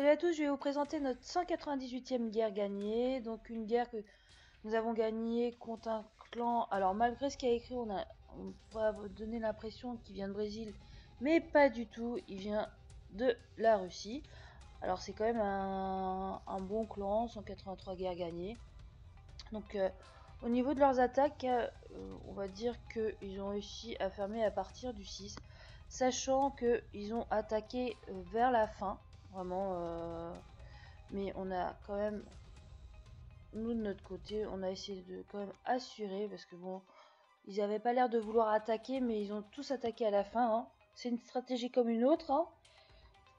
Salut à tous, je vais vous présenter notre 198e guerre gagnée. Donc une guerre que nous avons gagnée contre un clan. Alors malgré ce qu'il y a écrit, on va vous donner l'impression qu'il vient de Brésil. Mais pas du tout, il vient de la Russie. Alors c'est quand même un bon clan, 183 guerres gagnées. Donc au niveau de leurs attaques, on va dire qu'ils ont réussi à fermer à partir du 6. Sachant qu'ils ont attaqué vers la fin. Vraiment, mais on a quand même, nous de notre côté, on a essayé de quand même assurer parce que bon, ils n'avaient pas l'air de vouloir attaquer, mais ils ont tous attaqué à la fin. Hein. C'est une stratégie comme une autre, hein.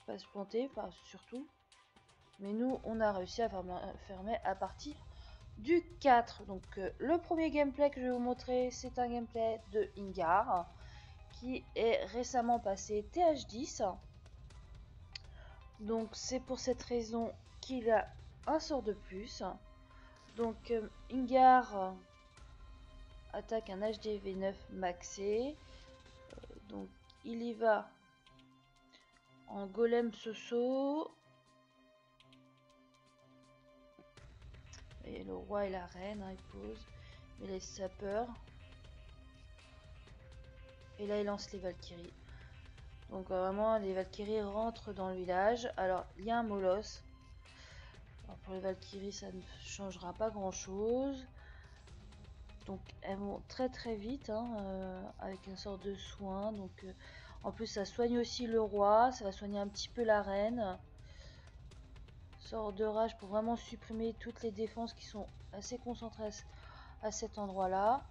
Pas se planter, pas surtout. Mais nous, on a réussi à fermer à partir du 4. Donc le premier gameplay que je vais vous montrer, c'est un gameplay de Ingar qui est récemment passé TH10. Donc c'est pour cette raison qu'il a un sort de plus. Donc Ingar attaque un HDV9 maxé. Donc il y va en golem soso. Et le roi et la reine, hein, il pose. Il laisse sa peur. Et là il lance les Valkyries. Donc vraiment les Valkyries rentrent dans le village. Alors il y a un molosse. Alors, pour les Valkyries ça ne changera pas grand chose. Donc elles vont très très vite hein, avec un sort de soin. Donc en plus ça soigne aussi le roi, ça va soigner un petit peu la reine. Sort de rage pour vraiment supprimer toutes les défenses qui sont assez concentrées à cet endroit là.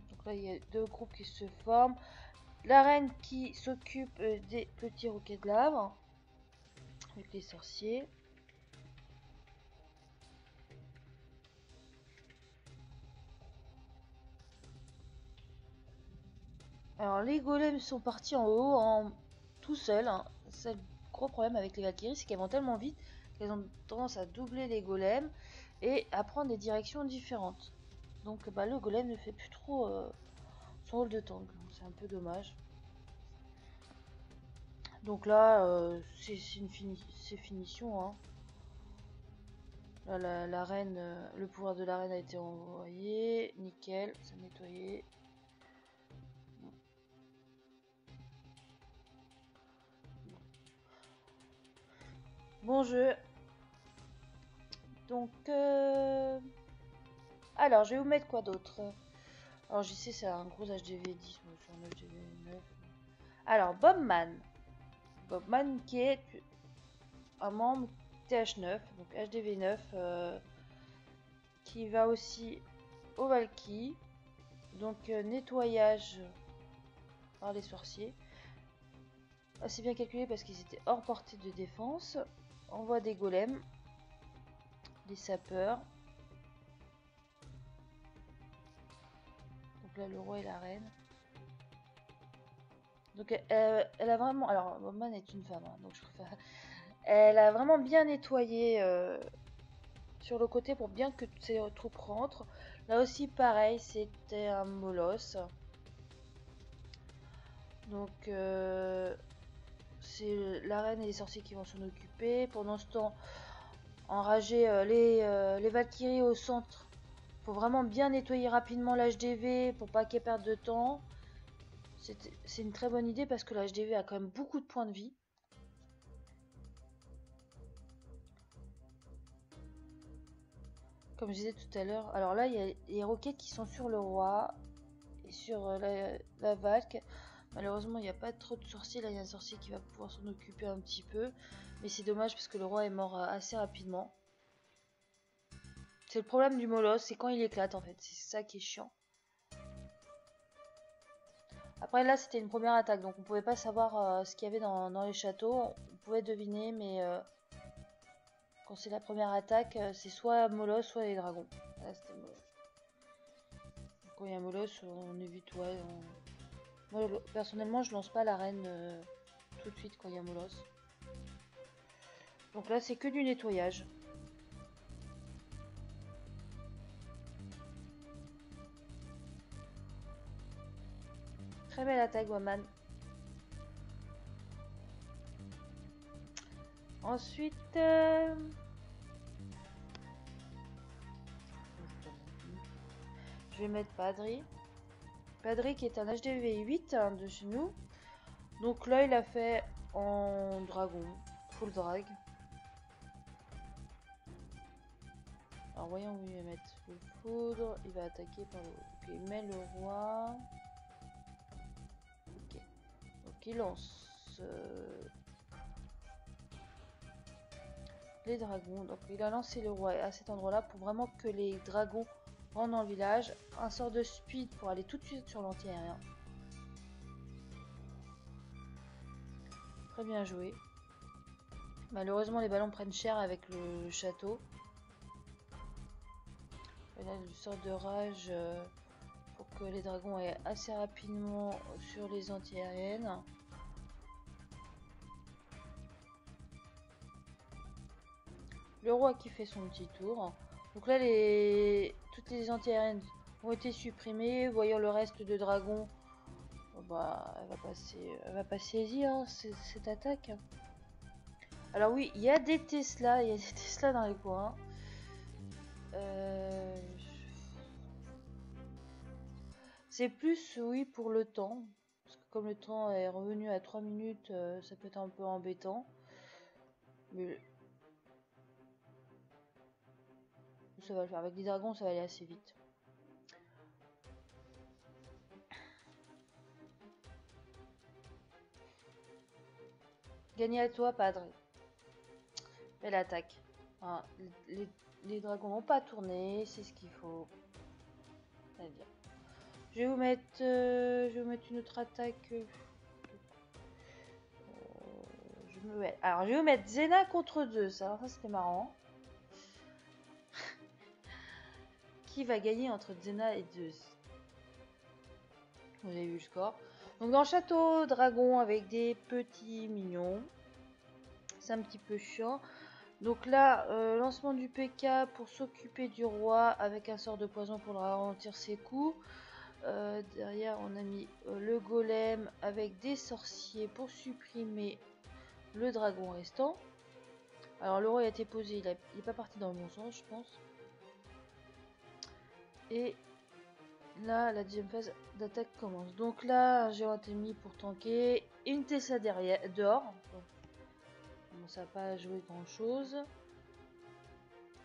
Donc là il y a deux groupes qui se forment. La reine qui s'occupe des petits roquets de lave avec les sorciers. Alors les golems sont partis en haut tout seuls. Hein. C'est le gros problème avec les Valkyries, c'est qu'elles vont tellement vite qu'elles ont tendance à doubler les golems et à prendre des directions différentes. Donc bah, le golem ne fait plus trop son rôle de tank. C'est un peu dommage. Donc là, c'est finition. Hein. Là, la reine, le pouvoir de la reine a été envoyé. Nickel, c'est nettoyé. Bon jeu. Donc, alors, je vais vous mettre quoi d'autre? Alors, je sais, c'est un gros HDV10, moi, sur un HDV9. Alors, Bobman. Bobman qui est un membre TH9, donc HDV9, qui va aussi au Valky. Donc, nettoyage par les sorciers. Assez bien calculé parce qu'ils étaient hors portée de défense. Envoie des golems. Des sapeurs. Donc là, le roi et la reine. Donc elle a vraiment... Alors, Bobman est une femme, hein, donc je préfère... Elle a vraiment bien nettoyé sur le côté pour bien que toutes ces troupes rentrent. Là aussi, pareil, c'était un molosse. Donc, c'est la reine et les sorciers qui vont s'en occuper. Pendant ce temps, enrager les Valkyries au centre pour vraiment bien nettoyer rapidement l'HDV pour pas qu'elle perde de temps. C'est une très bonne idée parce que l'HDV a quand même beaucoup de points de vie. Comme je disais tout à l'heure. Alors là, il y a les roquettes qui sont sur le roi et sur la Valk. Malheureusement, il n'y a pas trop de sorciers. Là, il y a un sorcier qui va pouvoir s'en occuper un petit peu. Mais c'est dommage parce que le roi est mort assez rapidement. C'est le problème du molosse, c'est quand il éclate en fait. C'est ça qui est chiant. Après là, c'était une première attaque. Donc on pouvait pas savoir ce qu'il y avait dans les châteaux. On pouvait deviner, mais... quand c'est la première attaque, c'est soit Molosse, soit les dragons. Là, c'était Molosse. Quand il y a Molosse, on évite, ouais. Moi, personnellement, je lance pas la reine tout de suite quand il y a Molosse. Donc là, c'est que du nettoyage. Très belle attaque, Waman. Ensuite, je vais mettre Padri. Padri qui est un HDV 8 hein, de chez nous. Donc là, il a fait en dragon, full drag. Alors voyons où il va mettre le foudre. Il va attaquer par le haut. Ok, il met le roi. Ok. Donc il lance les dragons. Donc il a lancé le roi à cet endroit-là pour vraiment que les dragons rentrent dans le village. Un sort de speed pour aller tout de suite sur l'anti-aérien. Très bien joué. Malheureusement, les ballons prennent cher avec le château. Et là, le sort de rage pour que les dragons aient assez rapidement sur les anti-aériennes. Le roi qui fait son petit tour. Donc là, toutes les anti-aériennes ont été supprimées. Voyant le reste de dragons, bah, elle va pas saisir hein, cette attaque. Alors oui, il y a des Tesla, dans les coins. C'est plus, oui, pour le temps. Parce que comme le temps est revenu à 3 minutes, ça peut être un peu embêtant. Mais ça va le faire. Avec les dragons, ça va aller assez vite. Gagné à toi, Padre. Belle attaque. Hein, les dragons n'ont pas tourné, c'est ce qu'il faut. Très bien. Je vais vous mettre une autre attaque. Alors, je vais vous mettre Zena contre 2. Ça c'était marrant. Qui va gagner entre Zena et Zeus? Vous avez vu le score. Donc, dans le château, dragon avec des petits mignons. C'est un petit peu chiant. Donc là, lancement du PK pour s'occuper du roi avec un sort de poison pour ralentir ses coups. Derrière, on a mis le golem avec des sorciers pour supprimer le dragon restant. Alors le roi a été posé, il n'est pas parti dans le bon sens, je pense. Et là, la deuxième phase d'attaque commence. Donc là, un géant a été mis pour tanker. Une Tessa derrière, dehors. Bon, ça n'a pas joué grand chose.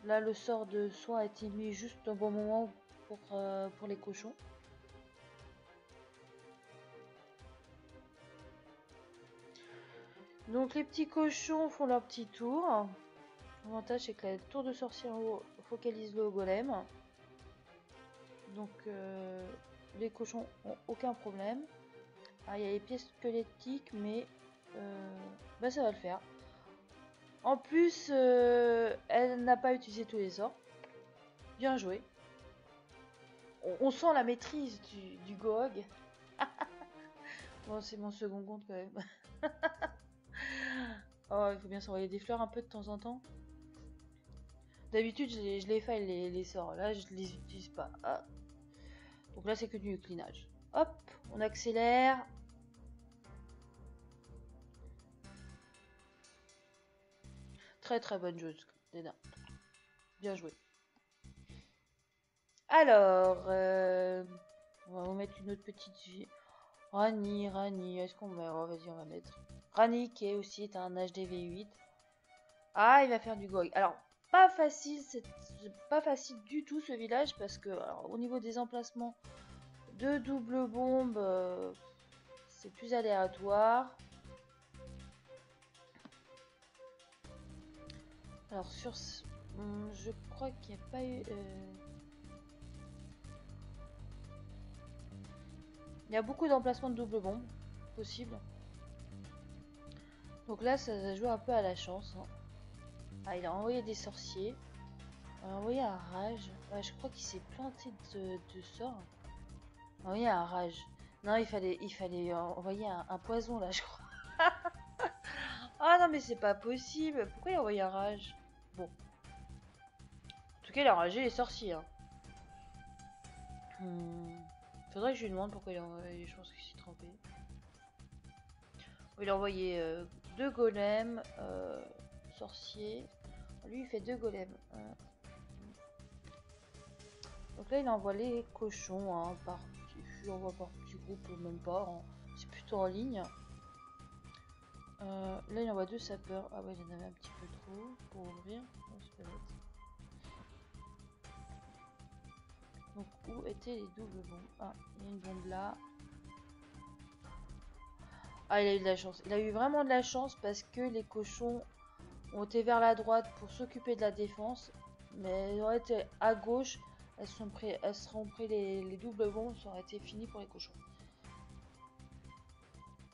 Là, le sort de soin a été mis juste au bon moment pour les cochons. Donc les petits cochons font leur petit tour. L'avantage c'est que la tour de sorcier en haut focalise le golem. Donc les cochons ont aucun problème. Ah, il y a les pièces squelettiques mais bah, ça va le faire. En plus elle n'a pas utilisé tous les sorts. Bien joué. On sent la maîtrise du GOG. Bon c'est mon second compte quand même. Oh, il faut bien s'envoyer des fleurs un peu de temps en temps. D'habitude, je les faille les sorts. Là, je les utilise pas. Ah. Donc là, c'est que du clinage. Hop, on accélère. Très très bonne joueuse, Dena. Bien joué. Alors, on va vous mettre une autre petite vie. Rani, est-ce qu'on met... Oh, vas-y, on va mettre. Rani qui est aussi un HDV 8. Ah, il va faire du GOG. Alors, pas facile, c'est pas facile du tout ce village parce que alors, au niveau des emplacements de double bombe, c'est plus aléatoire. Alors je crois qu'il n'y a pas eu... Il y a beaucoup d'emplacements de double bombe possible. Donc là, ça joue un peu à la chance. Hein. Ah, il a envoyé des sorciers. Il a envoyé un rage. Ah, je crois qu'il s'est planté de sort. Il a envoyé un rage. Non, il fallait envoyer un poison là, je crois. Ah non, mais c'est pas possible. Pourquoi il a envoyé un rage? Bon. En tout cas, il a enragé les sorciers. Hein. Faudrait que je lui demande pourquoi il a envoyé. Je pense qu'il s'est trompé. Il a envoyé 2 golems. sorcier. Lui, il fait 2 golems. Donc là, il envoie les cochons, hein, il envoie par petits groupes, même pas. Hein. C'est plutôt en ligne. Là, il envoie 2 sapeurs. Ah ouais, il y en avait un petit peu trop pour ouvrir. Oh, c'est pas bête. Donc, où étaient les doubles bombes? Ah, il y a une bombe là. Ah, il a eu de la chance. Il a eu vraiment de la chance parce que les cochons ont été vers la droite pour s'occuper de la défense. Mais ils auraient été à gauche. Elles seront pris les doubles bombes. Ça aurait été fini pour les cochons.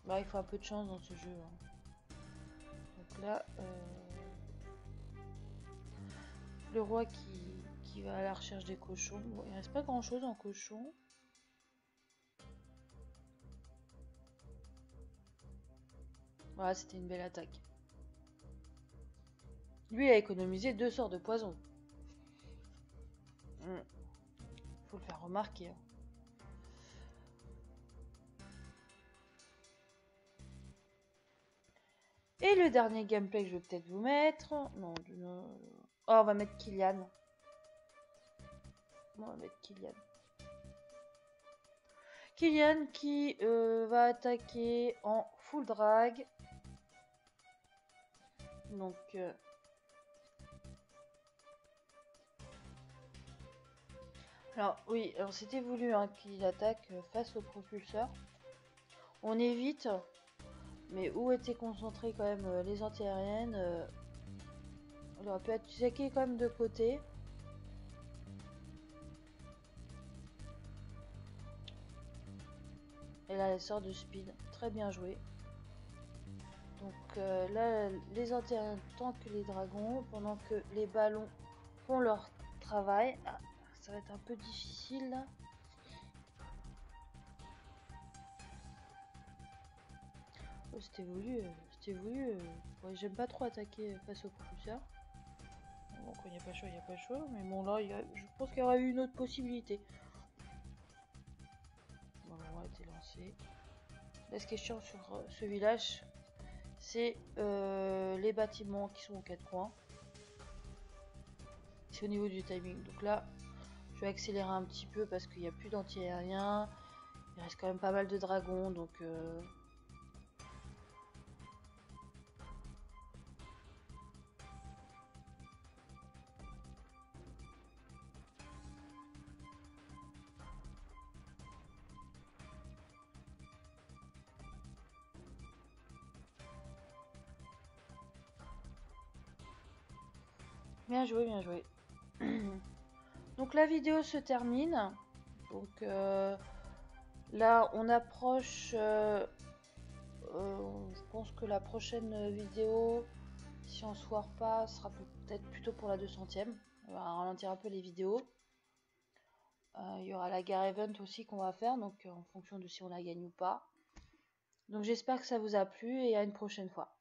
Là, il faut un peu de chance dans ce jeu. Hein. Donc là, le roi qui va à la recherche des cochons. Bon, il reste pas grand chose en cochon. Voilà, c'était une belle attaque. Lui a économisé 2 sorts de poison. Faut le faire remarquer. Hein. Et le dernier gameplay que je vais peut-être vous mettre. Non, oh, on va mettre Kylian. On va mettre Kylian. Kylian qui va attaquer en full drag. Donc alors oui, alors c'était voulu hein, qu'il attaque face au propulseur. On évite, mais où étaient concentrées quand même les antiaériennes. Il aurait pu attaquer quand même de côté. Et là, elle sort de speed. Très bien joué. Donc là, les antiaériennes tankent les dragons pendant que les ballons font leur travail. Ah, ça va être un peu difficile là. Oh, c'était voulu. Ouais, j'aime pas trop attaquer face au propulseur. Bon, quand il n'y a pas chaud, il n'y a pas chaud. Mais bon, là, je pense qu'il y aurait eu une autre possibilité. Bon, le roi a été lancé. Là, ce qui est chiant sur ce village, c'est les bâtiments qui sont aux 4 coins. C'est au niveau du timing. Donc là, je vais accélérer un petit peu parce qu'il n'y a plus d'anti-aérien. Il reste quand même pas mal de dragons. Donc bien joué, bien joué. Donc la vidéo se termine. Donc là, on approche. Je pense que la prochaine vidéo, si on se foire pas, sera peut-être plutôt pour la 200e. On va ralentir un peu les vidéos. Il y aura la guerre event aussi qu'on va faire, donc en fonction de si on la gagne ou pas. Donc j'espère que ça vous a plu et à une prochaine fois.